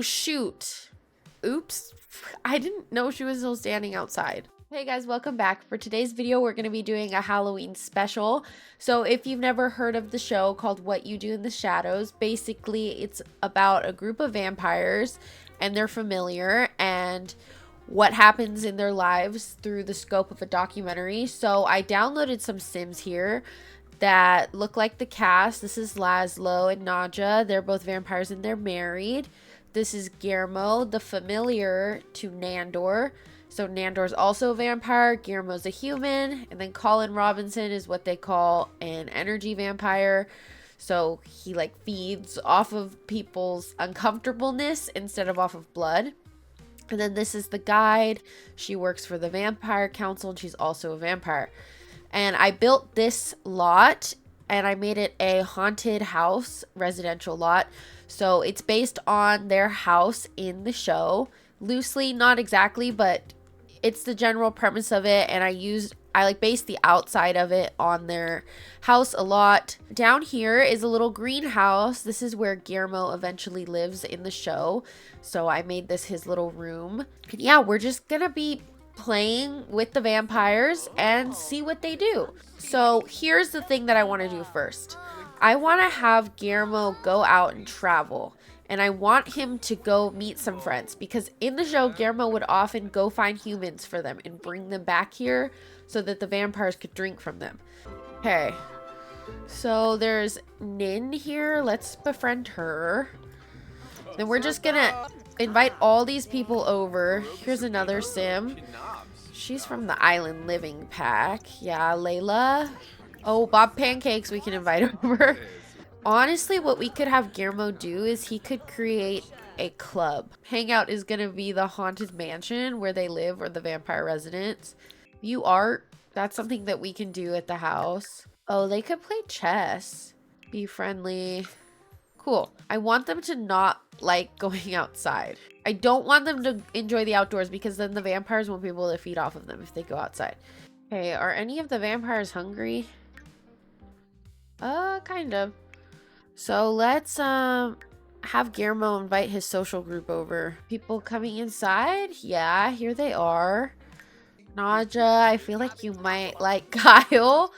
shoot. Oops. I didn't know she was still standing outside. Hey guys, welcome back. For today's video, we're going to be doing a Halloween special. So if you've never heard of the show called What You Do in the Shadows, basically it's about a group of vampires and their familiar and what happens in their lives through the scope of a documentary. So I downloaded some Sims here that look like the cast. This is Laszlo and Nadja. They're both vampires and they're married. This is Guillermo, the familiar to Nandor. So Nandor's also a vampire, Guillermo's a human, and then Colin Robinson is what they call an energy vampire. So he like feeds off of people's uncomfortableness instead of off of blood. And then this is the guide. She works for the Vampire Council and she's also a vampire. And I built this lot and I made it a haunted house residential lot. So it's based on their house in the show. Loosely, not exactly, but it's the general premise of it, and I based the outside of it on their house a lot. Down here is a little greenhouse. This is where Guillermo eventually lives in the show. So I made this his little room. And yeah, we're just gonna be playing with the vampires and see what they do. So here's the thing that I want to do first. I want to have Guillermo go out and travel. And I want him to go meet some friends because in the show, Guillermo would often go find humans for them and bring them back here so that the vampires could drink from them. Okay, so there's Nin here. Let's befriend her. Then we're just gonna invite all these people over. Here's another Sim. She's from the Island Living pack. Yeah, Layla. Oh, Bob Pancakes we can invite over. Honestly, what we could have Guillermo do is he could create a club. Hangout is going to be the haunted mansion where they live or the vampire residence. View art. That's something that we can do at the house. Oh, they could play chess. Be friendly. Cool. I want them to not like going outside. I don't want them to enjoy the outdoors because then the vampires won't be able to feed off of them if they go outside. Okay, are any of the vampires hungry? Kind of. So let's have Guillermo invite his social group over. People coming inside? Yeah, here they are. Nadja, I feel like you might like Kyle,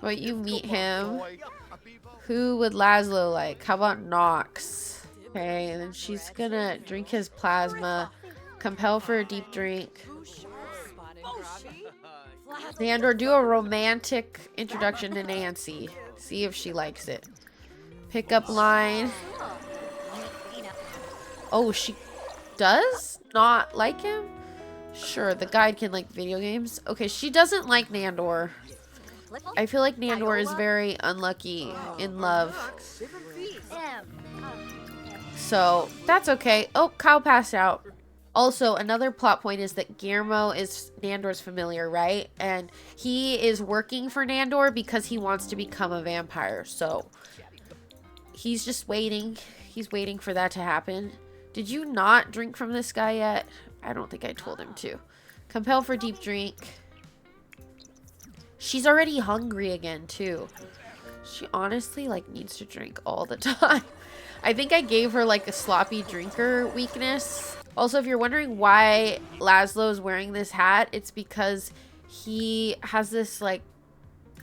but you meet him. Who would Laszlo like? How about Nox? Okay, and then she's gonna drink his plasma. Compel for a deep drink. Nandor, do a romantic introduction to Nancy. See if she likes it. Pickup line. Oh, she does not like him? Sure, the guide can like video games. Okay, she doesn't like Nandor. I feel like Nandor is very unlucky in love. So, that's okay. Oh, Kyle passed out. Also, another plot point is that Guillermo is Nandor's familiar, right? And he is working for Nandor because he wants to become a vampire. So he's just waiting. He's waiting for that to happen. Did you not drink from this guy yet? I don't think I told him to. Compel for deep drink. She's already hungry again, too. She honestly, like, needs to drink all the time. I think I gave her, like, a sloppy drinker weakness. Also, if you're wondering why Laszlo is wearing this hat, it's because he has this, like,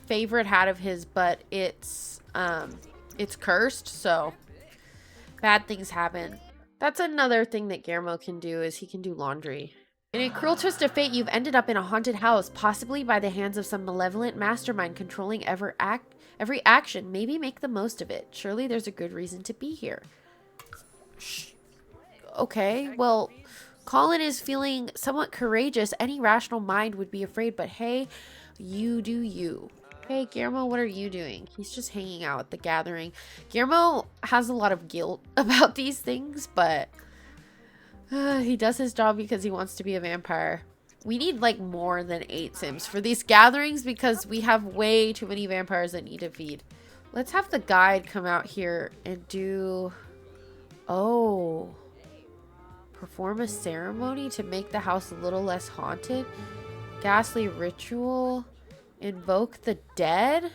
favorite hat of his, but it's cursed, so bad things happen. That's another thing that Guillermo can do, is he can do laundry. In a cruel twist of fate, you've ended up in a haunted house, possibly by the hands of some malevolent mastermind controlling every action. Maybe make the most of it. Surely there's a good reason to be here. Okay, well, Colin is feeling somewhat courageous. Any rational mind would be afraid, but hey, you do you. Hey, Guillermo, what are you doing? He's just hanging out at the gathering. Guillermo has a lot of guilt about these things, but he does his job because he wants to be a vampire. We need like more than 8 Sims for these gatherings because we have way too many vampires that need to feed. Let's have the guide come out here and do... Oh. Perform a ceremony to make the house a little less haunted. Ghastly ritual. Invoke the dead?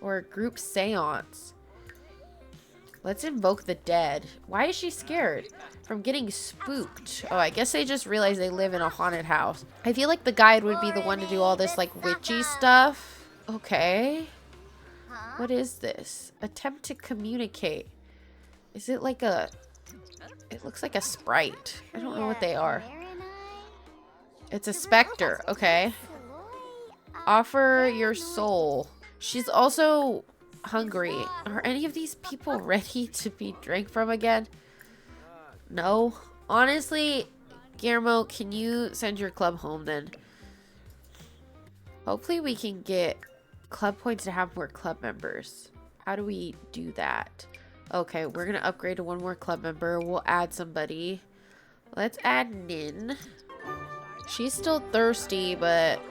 Or a group seance. Let's invoke the dead. Why is she scared? From getting spooked. Oh, I guess they just realized they live in a haunted house. I feel like the guide would be the one to do all this like witchy stuff. Okay. What is this? Attempt to communicate. Is it like a... It looks like a sprite. I don't know what they are. It's a specter. Okay. Offer your soul. She's also hungry. Are any of these people ready to be drank from again? No. Honestly, Guillermo, can you send your club home then? Hopefully we can get club points to have more club members. How do we do that? Okay, we're gonna upgrade to one more club member. We'll add somebody. Let's add Nin. She's still thirsty, but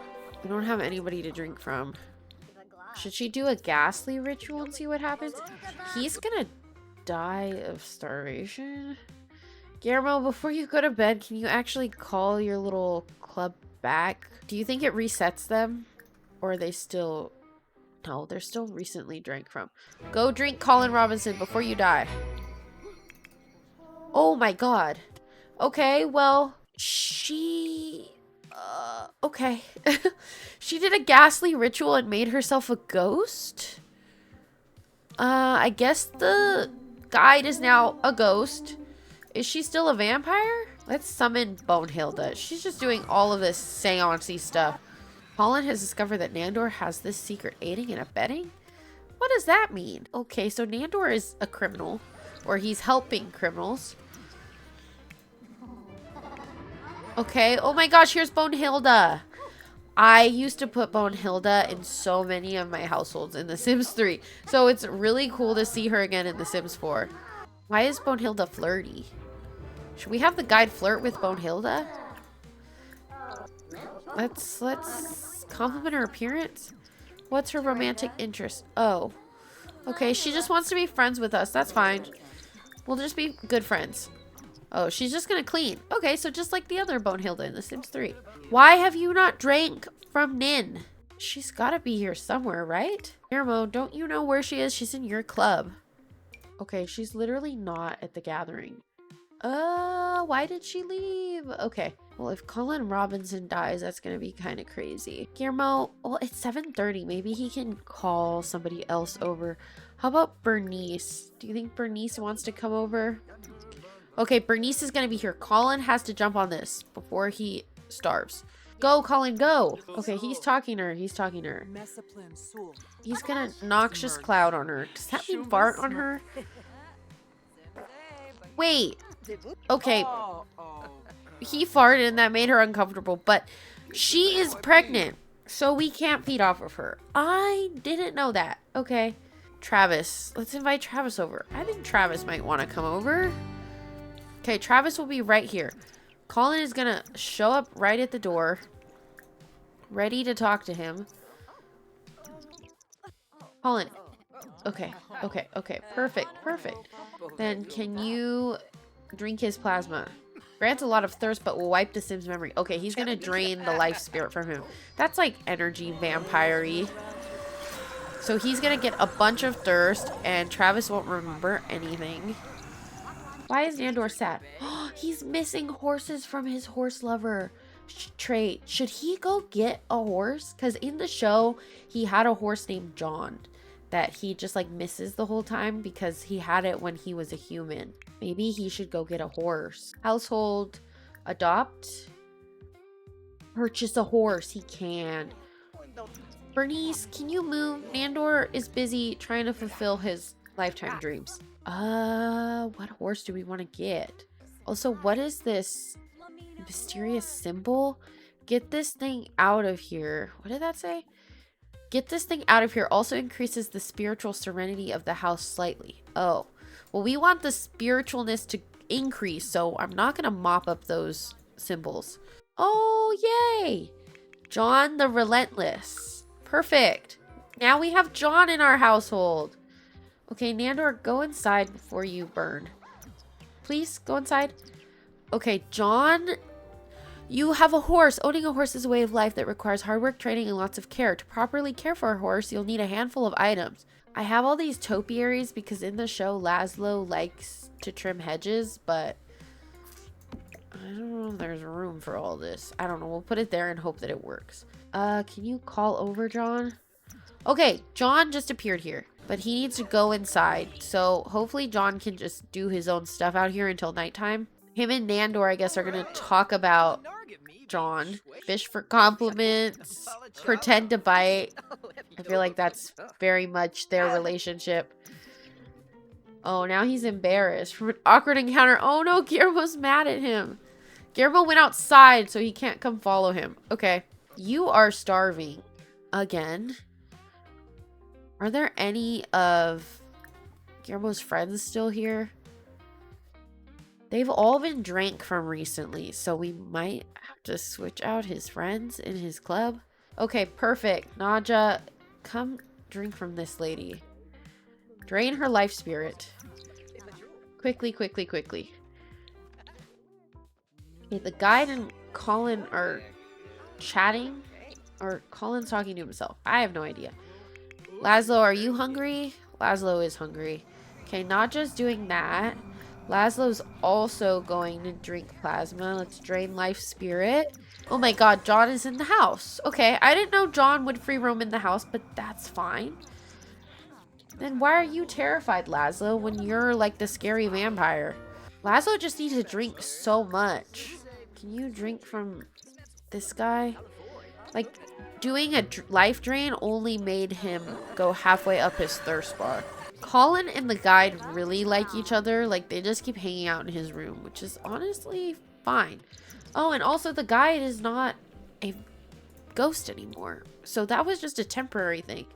we don't have anybody to drink from. Should she do a ghastly ritual and see what happens? He's gonna die of starvation. Guillermo, before you go to bed, can you actually call your little club back? Do you think it resets them? Or are they still... No, they're still recently drank from. Go drink Colin Robinson before you die. Oh my god. Okay, well, she... okay. She did a ghastly ritual and made herself a ghost? I guess the guide is now a ghost. Is she still a vampire? Let's summon Bonehilda. She's just doing all of this seance-y stuff. Colin has discovered that Nandor has this secret aiding and abetting? What does that mean? Okay, so Nandor is a criminal. Or he's helping criminals. Okay, oh my gosh, here's Bonehilda. I used to put Bonehilda in so many of my households in The Sims 3. So it's really cool to see her again in The Sims 4. Why is Bonehilda flirty? Should we have the guide flirt with Bonehilda? Let's compliment her appearance. What's her romantic interest? Oh. Okay, she just wants to be friends with us. That's fine. We'll just be good friends. Oh, she's just gonna clean. Okay, so just like the other Bonehilda in The Sims 3. Why have you not drank from Nin? She's gotta be here somewhere, right? Guillermo, don't you know where she is? She's in your club. Okay, she's literally not at the gathering. Why did she leave? Okay. Well, if Colin Robinson dies, that's gonna be kind of crazy. Guillermo, well, it's 7:30. Maybe he can call somebody else over. How about Bernice? Do you think Bernice wants to come over? Okay, Bernice is gonna be here. Colin has to jump on this before he starves. Go, Colin, go! Okay, he's talking to her. He's talking to her. He's gonna noxious cloud on her. Does that mean fart on her? Wait. Okay. He farted and that made her uncomfortable, but she is pregnant, so we can't feed off of her. I didn't know that. Okay. Travis. Let's invite Travis over. I think Travis might want to come over. Okay, Travis will be right here. Colin is gonna show up right at the door, ready to talk to him. Colin. Okay, okay, okay. Perfect, perfect. Then can you drink his plasma? Grants a lot of thirst, but will wipe the Sim's memory. Okay, he's gonna drain the life spirit from him. That's like energy vampire-y. So he's gonna get a bunch of thirst, and Travis won't remember anything. Why is Nandor sad? He's missing horses from his horse lover trait. Should he go get a horse? Because in the show, he had a horse named John that he just like misses the whole time because he had it when he was a human. Maybe he should go get a horse. Household, adopt, purchase a horse. He can. Bernice, can you move? Nandor is busy trying to fulfill his lifetime dreams. What horse do we want to get? Also, what is this mysterious symbol? Get this thing out of here. What did that say? Get this thing out of here also increases the spiritual serenity of the house slightly. Oh, well, we want the spiritualness to increase, so I'm not going to mop up those symbols. Oh, yay! John the Relentless. Perfect. Now we have John in our household. Okay, Nandor, go inside before you burn. Please, go inside. Okay, John. You have a horse. Owning a horse is a way of life that requires hard work, training, and lots of care. To properly care for a horse, you'll need a handful of items. I have all these topiaries because in the show, Laszlo likes to trim hedges, but I don't know if there's room for all this. I don't know. We'll put it there and hope that it works. Can you call over John? Okay, John just appeared here, but he needs to go inside. So hopefully John can just do his own stuff out here until nighttime. Him and Nandor, I guess, are going to talk about John. Fish for compliments. Pretend to bite. I feel like that's very much their relationship. Oh, now he's embarrassed from an awkward encounter. Oh no, Guillermo's mad at him. Guillermo went outside, so he can't come follow him. Okay. You are starving. Again. Are there any of Guillermo's friends still here? They've all been drank from recently, so we might have to switch out his friends in his club. Okay, perfect. Nadja, come drink from this lady. Drain her life spirit. Quickly, quickly, quickly. Okay, the guide and Colin are chatting. Or Colin's talking to himself. I have no idea. Laszlo, are you hungry? Laszlo is hungry. Okay, Nadja's doing that. Laszlo's also going to drink plasma. Let's drain life spirit. Oh my god, John is in the house. Okay, I didn't know John would free roam in the house, but that's fine. Then why are you terrified, Laszlo, when you're like the scary vampire? Laszlo just needs to drink so much. Can you drink from this guy? Like, doing a life drain only made him go halfway up his thirst bar. Colin and the guide really like each other. Like, they just keep hanging out in his room, which is honestly fine. Oh, and also the guide is not a ghost anymore. So that was just a temporary thing.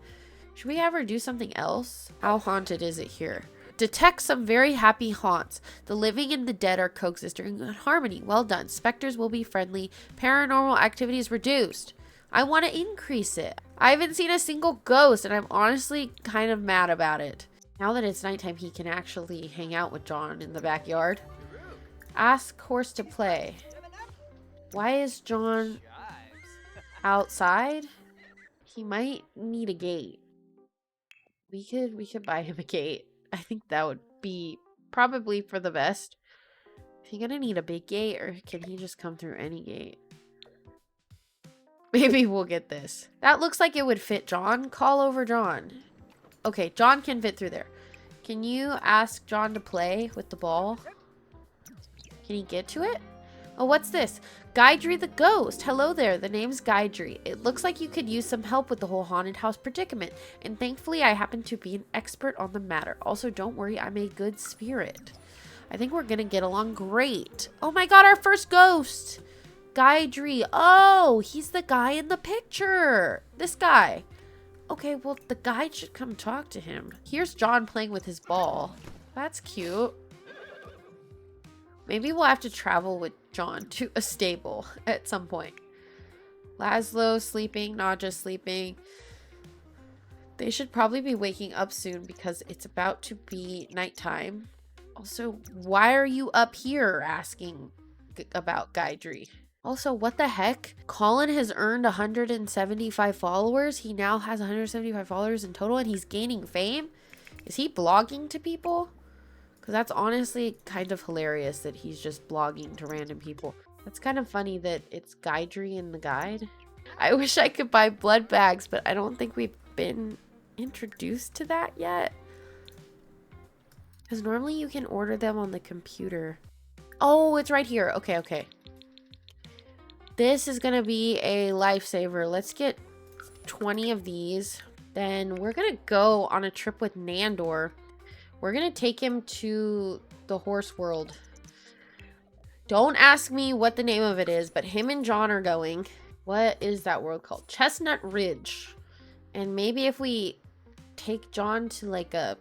Should we ever do something else? How haunted is it here? Detect some very happy haunts. The living and the dead are coexisting in harmony. Well done. Specters will be friendly. Paranormal activity is reduced. I want to increase it. I haven't seen a single ghost, and I'm honestly kind of mad about it. Now that it's nighttime, he can actually hang out with John in the backyard. Ask horse to play. Why is John outside? He might need a gate. We could buy him a gate. I think that would be probably for the best. Is he gonna need a big gate, or can he just come through any gate? Maybe we'll get this. That looks like it would fit John. Call over John. Okay, John can fit through there. Can you ask John to play with the ball? Can he get to it? Oh, what's this? Guidry the ghost. Hello there. The name's Guidry. It looks like you could use some help with the whole haunted house predicament. And thankfully, I happen to be an expert on the matter. Also, don't worry. I'm a good spirit. I think we're going to get along great. Oh my god, our first ghost. Guidry. Oh, he's the guy in the picture. This guy. Okay, well, the guide should come talk to him. Here's John playing with his ball. That's cute. Maybe we'll have to travel with John to a stable at some point. Laszlo sleeping, Nadja sleeping. They should probably be waking up soon because it's about to be nighttime. Also, why are you up here asking about Guidry? Also, what the heck? Colin has earned 175 followers. He now has 175 followers in total and he's gaining fame. Is he blogging to people? Because that's honestly kind of hilarious that he's just blogging to random people. That's kind of funny that it's Guidry in the guide. I wish I could buy blood bags, but I don't think we've been introduced to that yet. Because normally you can order them on the computer. Oh, it's right here. Okay, okay. This is going to be a lifesaver. Let's get 20 of these. Then we're going to go on a trip with Nandor. We're going to take him to the horse world. Don't ask me what the name of it is, but him and John are going. What is that world called? Chestnut Ridge. And maybe if we take John to like a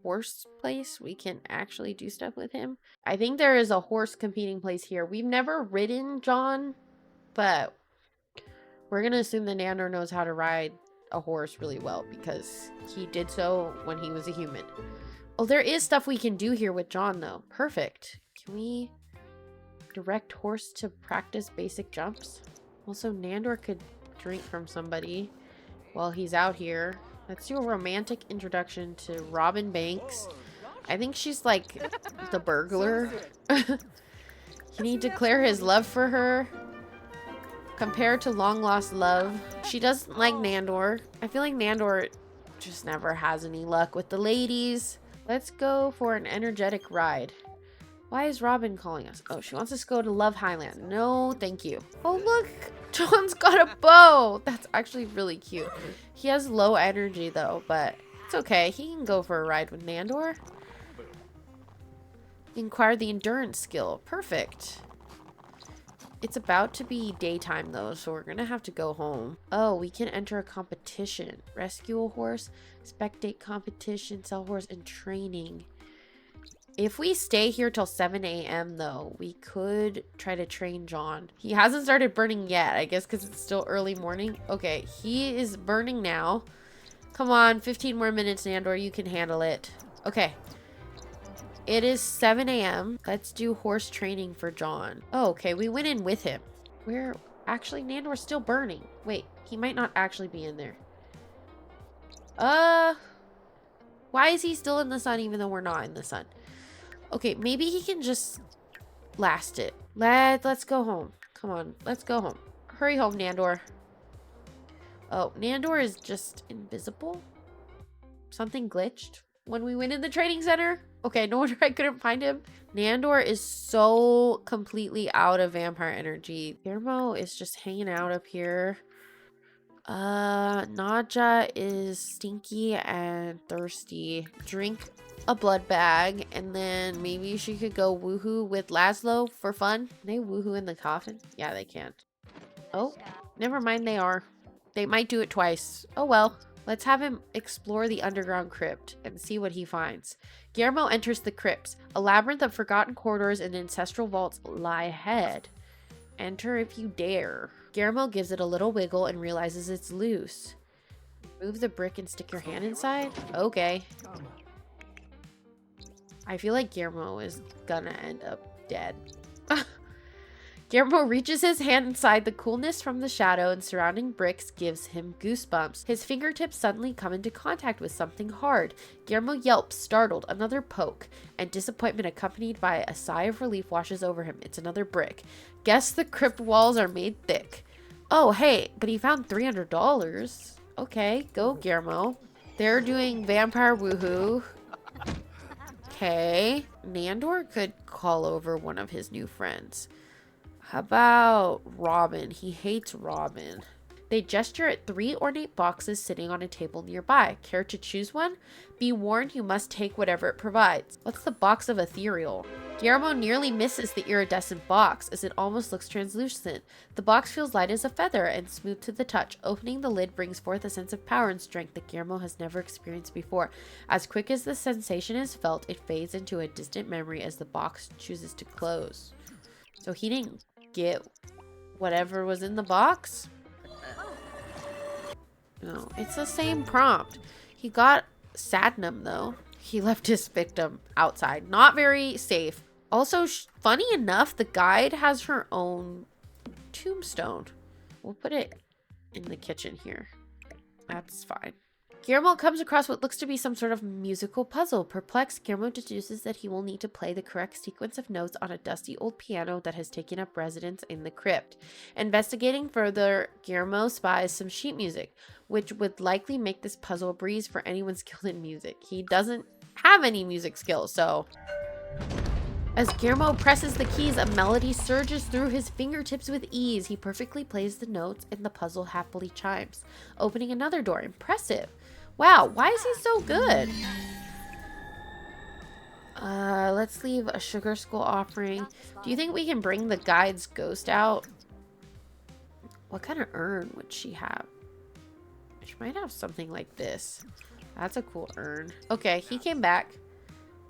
horse place, we can actually do stuff with him. I think there is a horse competing place here. We've never ridden John, but we're going to assume that Nandor knows how to ride a horse really well because he did so when he was a human. Oh, there is stuff we can do here with John, though. Perfect. Can we Direct horse to practice basic jumps. Also, Nandor could drink from somebody while he's out here. Let's do a romantic introduction to Robin Banks. I think she's like the burglar. Can he declare his love for her? Compared to long lost love. She doesn't like Nandor. I feel like Nandor just never has any luck with the ladies. Let's go for an energetic ride. Why is Robin calling us? Oh, she wants us to go to Love Highland. No, thank you. Oh, look. John's got a bow. That's actually really cute. He has low energy, though, but it's okay. He can go for a ride with Nandor. Inquire the endurance skill. Perfect. It's about to be daytime, though, so we're going to have to go home. Oh, we can enter a competition. Rescue a horse, spectate competition, sell horse, and training. If we stay here till 7 a.m. though, we could try to train John. He hasn't started burning yet, I guess because it's still early morning. Okay, he is burning now. Come on, 15 more minutes, Nandor. You can handle it. Okay. It is 7 a.m. Let's do horse training for John. Oh, okay, we went in with him. Where? Actually, Nandor's still burning. Wait, he might not actually be in there. Why is he still in the sun even though we're not in the sun? Okay, maybe he can just last it. Let's go home. Come on, let's go home. Hurry home, Nandor. Oh, Nandor is just invisible? Something glitched when we went in the training center? Okay, no wonder I couldn't find him. Nandor is so completely out of vampire energy. Guillermo is just hanging out up here. Nadja is stinky and thirsty. Drink a blood bag, and then maybe she could go woohoo with Laszlo for fun. Can they woohoo in the coffin? Yeah, they can't. Oh, never mind, they are. They might do it twice. Oh well. Let's have him explore the underground crypt and see what he finds. Guillermo enters the crypts. A labyrinth of forgotten corridors and ancestral vaults lie ahead. Enter if you dare. Guillermo gives it a little wiggle and realizes it's loose. Move the brick and stick your hand inside? Okay. I feel like Guillermo is gonna end up dead. Guillermo reaches his hand inside. The coolness from the shadow and surrounding bricks gives him goosebumps. His fingertips suddenly come into contact with something hard. Guillermo yelps, startled. Another poke, and disappointment accompanied by a sigh of relief washes over him. It's another brick. Guess the crypt walls are made thick. Oh, hey, but he found $300. Okay, go, Guillermo. They're doing vampire woohoo. Okay. Nandor could call over one of his new friends. How about Robin? He hates Robin. They gesture at 3 ornate boxes sitting on a table nearby. Care to choose one? Be warned, you must take whatever it provides. What's the box of ethereal? Guillermo nearly misses the iridescent box as it almost looks translucent. The box feels light as a feather and smooth to the touch. Opening the lid brings forth a sense of power and strength that Guillermo has never experienced before. As quick as the sensation is felt, it fades into a distant memory as the box chooses to close. So he didn't get whatever was in the box? No, it's the same prompt. He got Sadnum though. He left his victim outside. Not very safe. Also, funny enough, the guide has her own tombstone. We'll put it in the kitchen here. That's fine. Guillermo comes across what looks to be some sort of musical puzzle. Perplexed, Guillermo deduces that he will need to play the correct sequence of notes on a dusty old piano that has taken up residence in the crypt. Investigating further, Guillermo spies some sheet music, which would likely make this puzzle a breeze for anyone skilled in music. He doesn't have any music skills, so... As Guillermo presses the keys, a melody surges through his fingertips with ease. He perfectly plays the notes and the puzzle happily chimes, opening another door. Impressive. Wow, why is he so good? Let's leave a sugar skull offering. Do you think we can bring the guide's ghost out? What kind of urn would she have? She might have something like this. That's a cool urn. Okay, he came back.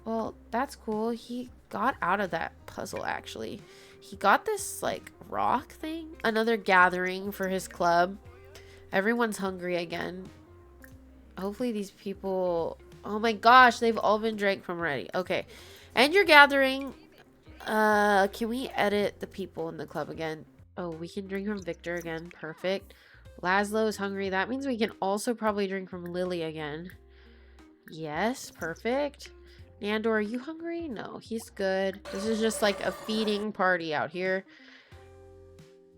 Well, that's cool. He got out of that puzzle, actually. He got this, like, rock thing. Another gathering for his club. Everyone's hungry again. Hopefully these people... Oh my gosh, they've all been drank from already. Okay. End your gathering. Can we edit the people in the club again? Oh, we can drink from Victor again. Perfect. Laszlo is hungry. That means we can also probably drink from Lily again. Yes, perfect. Nandor, are you hungry? No, he's good. This is just like a feeding party out here.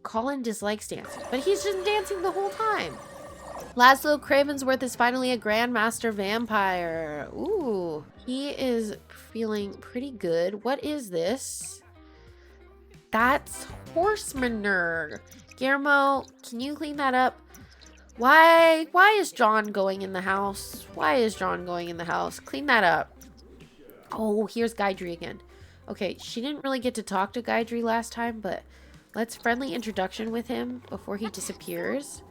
Colin dislikes dancing, but he's just dancing the whole time. Laszlo Cravensworth is finally a Grandmaster Vampire. Ooh, he is feeling pretty good. What is this? That's horse manure. Guillermo, can you clean that up? Why is John going in the house? Why is John going in the house? Clean that up. Oh, here's Guidry again. Okay, she didn't really get to talk to Guidry last time, but let's friendly introduction with him before he disappears.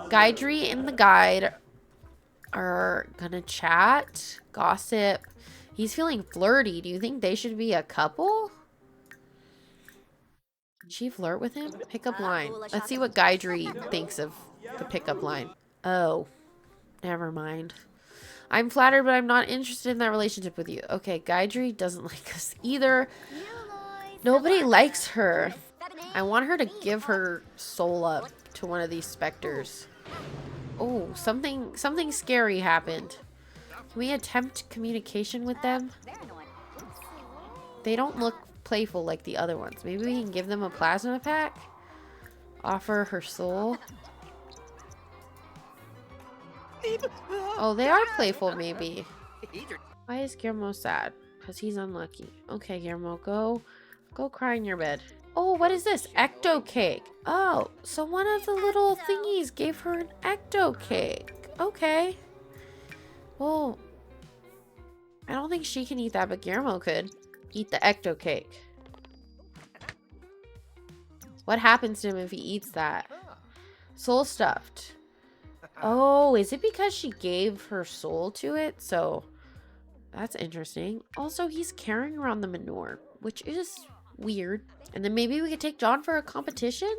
Guidry and the guide are gonna chat, gossip. He's feeling flirty. Do you think they should be a couple? Can she flirt with him? Pickup line. Let's see what Guidry thinks of the pickup line. Oh, never mind. I'm flattered, but I'm not interested in that relationship with you. Okay, Guidry doesn't like us either. Nobody likes her. I want her to give her soul up to one of these specters. Oh, something scary happened. Can we attempt communication with them? They don't look playful like the other ones. Maybe we can give them a plasma pack? Offer her soul? Oh, they are playful, maybe. Why is Guillermo sad? Because he's unlucky. Okay, Guillermo, go cry in your bed. Oh, what is this? Ecto cake. Oh, so one of the little thingies gave her an ecto cake. Okay. Well, I don't think she can eat that, but Guillermo could eat the ecto cake. What happens to him if he eats that? Soul stuffed. Oh, is it because she gave her soul to it? So that's interesting. Also, he's carrying around the manure, which is weird. And then maybe we could take John for a competition?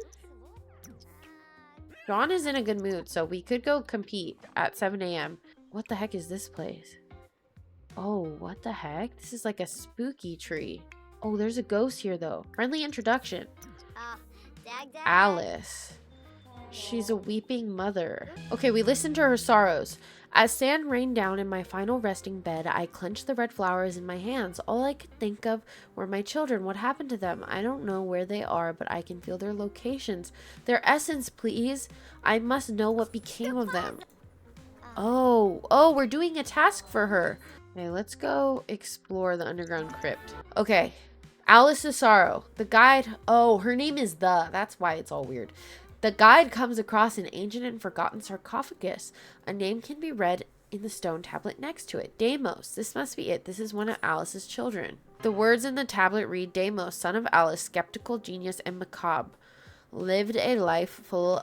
John is in a good mood, so we could go compete at 7 a.m. What the heck is this place? Oh, what the heck? This is like a spooky tree. Oh, there's a ghost here, though. Friendly introduction. Alice. She's a weeping mother. Okay, we listened to her sorrows. As sand rained down in my final resting bed, I clenched the red flowers in my hands. All I could think of were my children. What happened to them? I don't know where they are, but I can feel their locations. Their essence, please. I must know what became of them. Oh, we're doing a task for her. Okay, let's go explore the underground crypt. Okay, Alice's sorrow. The guide. Oh, her name is That's why it's all weird. The guide comes across an ancient and forgotten sarcophagus. A name can be read in the stone tablet next to it. Deimos. This must be it. This is one of Alice's children. The words in the tablet read, Deimos, son of Alice, skeptical, genius, and macabre, lived a full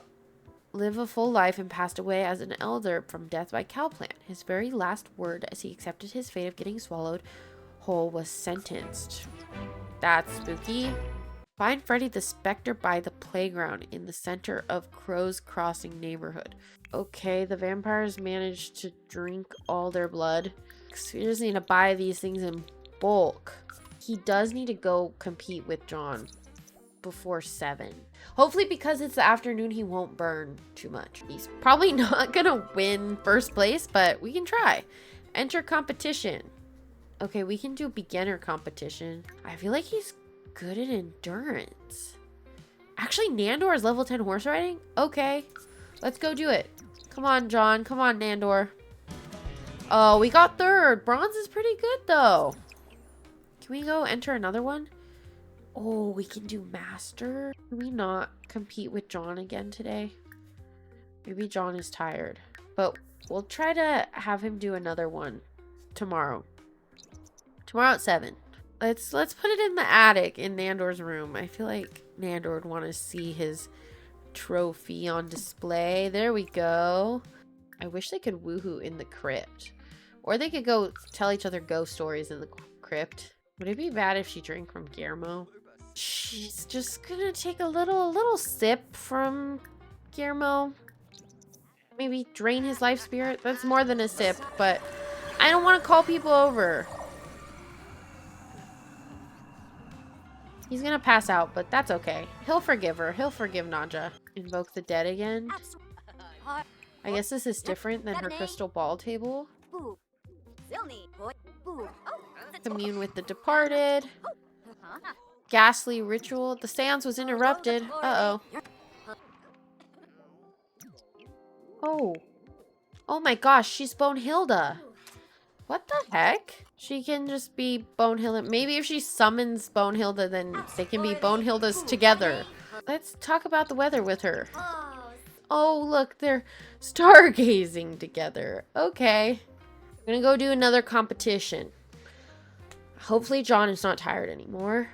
life and passed away as an elder from death by cowplant. His very last word as he accepted his fate of getting swallowed whole was sentenced. That's spooky. Find Freddy the Spectre by the playground in the center of Crow's Crossing neighborhood. Okay, the vampires managed to drink all their blood. So we just need to buy these things in bulk. He does need to go compete with John before 7. Hopefully because it's the afternoon, he won't burn too much. He's probably not gonna win first place, but we can try. Enter competition. Okay, we can do beginner competition. I feel like he's good at endurance. Actually, Nandor is level 10 horse riding? Okay, let's go do it. Come on, John. Come on, Nandor. Oh, we got 3rd. Bronze is pretty good, though. Can we go enter another one? Oh, we can do master. Can we not compete with John again today? Maybe John is tired. But we'll try to have him do another one tomorrow. Tomorrow at 7. Let's put it in the attic in Nandor's room. I feel like Nandor would want to see his trophy on display. There we go. I wish they could woohoo in the crypt. Or they could go tell each other ghost stories in the crypt. Would it be bad if she drank from Guillermo? She's just gonna take a little sip from Guillermo. Maybe drain his life spirit. That's more than a sip, but I don't want to call people over. He's gonna pass out, but that's okay. He'll forgive her. He'll forgive Nadja. Invoke the dead again. I guess this is different than her crystal ball table. Commune with the departed. Ghastly ritual. The seance was interrupted. Uh-oh. Oh. Oh my gosh, she's Bonehilda. What the heck? She can just be Bonehilda. Maybe if she summons Bonehilda, then they can be Bonehildas together. Let's talk about the weather with her. Oh, look, they're stargazing together. Okay. I'm gonna go do another competition. Hopefully John is not tired anymore.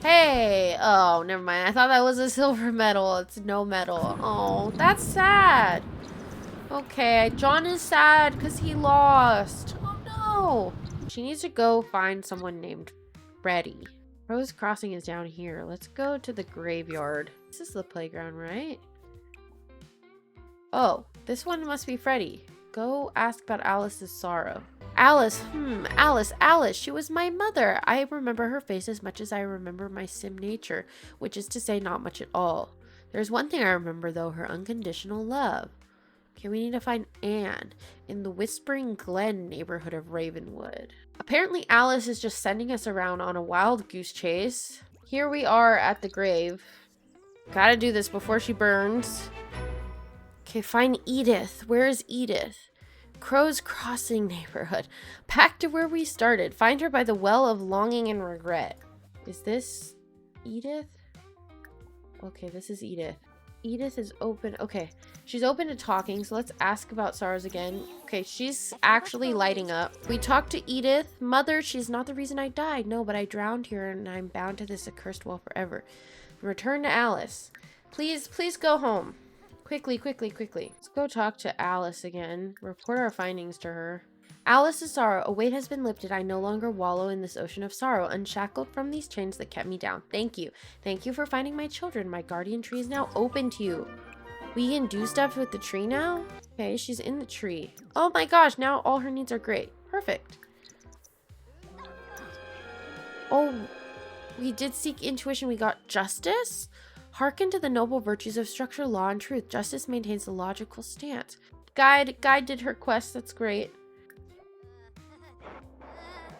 Hey! Oh, never mind. I thought that was a silver medal. It's no medal. Oh, that's sad. Okay, John is sad because he lost. Oh, no. She needs to go find someone named Freddy. Rose Crossing is down here. Let's go to the graveyard. This is the playground, right? Oh, this one must be Freddy. Go ask about Alice's sorrow. Alice, Alice, she was my mother. I remember her face as much as I remember my sim nature, which is to say not much at all. There's one thing I remember though, her unconditional love. Okay, we need to find Anne in the Whispering Glen neighborhood of Ravenwood. Apparently Alice is just sending us around on a wild goose chase. Here we are at the grave. Gotta do this before she burns. Okay, find Edith. Where is Edith? Crow's Crossing neighborhood. Back to where we started. Find her by the well of longing and regret. Is this Edith? Okay, this is Edith. Edith is open. Okay, she's open to talking, so let's ask about sorrows again. Okay, she's actually lighting up. We talked to Edith. Mother, she's not the reason I died. No, but I drowned here and I'm bound to this accursed well forever. Return to Alice. Please go home. Quickly. Let's go talk to Alice again. Report our findings to her. Alice's sorrow. A weight has been lifted. I no longer wallow in this ocean of sorrow, unshackled from these chains that kept me down. Thank you. Thank you for finding my children. My guardian tree is now open to you. We can do stuff with the tree now? Okay, she's in the tree. Oh my gosh, now all her needs are great. Perfect. Oh, we did seek intuition. We got justice? Hearken to the noble virtues of structure, law, and truth. Justice maintains the logical stance. Guide did her quest. That's great.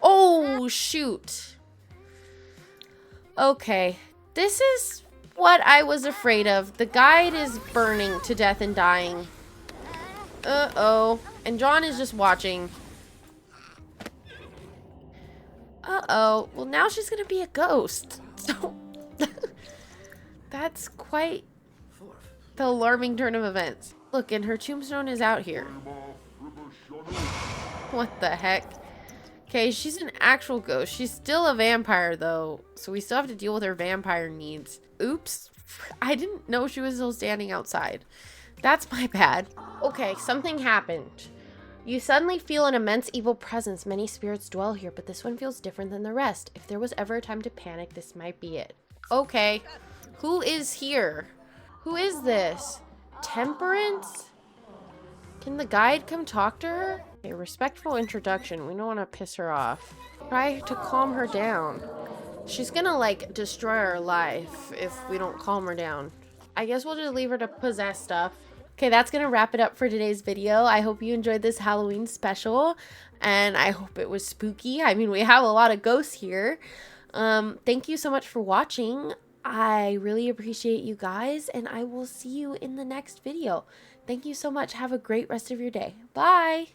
Oh, shoot. Okay. This is what I was afraid of. The guide is burning to death and dying. Uh-oh. And John is just watching. Uh-oh. Well, now she's gonna be a ghost. So... That's quite the alarming turn of events. Look, and her tombstone is out here. What the heck? Okay, she's an actual ghost. She's still a vampire, though, so we still have to deal with her vampire needs. Oops. I didn't know she was still standing outside. That's my bad. Okay, something happened. You suddenly feel an immense evil presence. Many spirits dwell here, but this one feels different than the rest. If there was ever a time to panic, this might be it. Okay. Who is here? Who is this? Temperance? Can the guide come talk to her? Okay, respectful introduction. We don't want to piss her off. Try to calm her down. She's gonna, like, destroy our life if we don't calm her down. I guess we'll just leave her to possess stuff. Okay, that's gonna wrap it up for today's video. I hope you enjoyed this Halloween special, and I hope it was spooky. I mean, we have a lot of ghosts here. Thank you so much for watching. I really appreciate you guys, and I will see you in the next video. Thank you so much. Have a great rest of your day. Bye!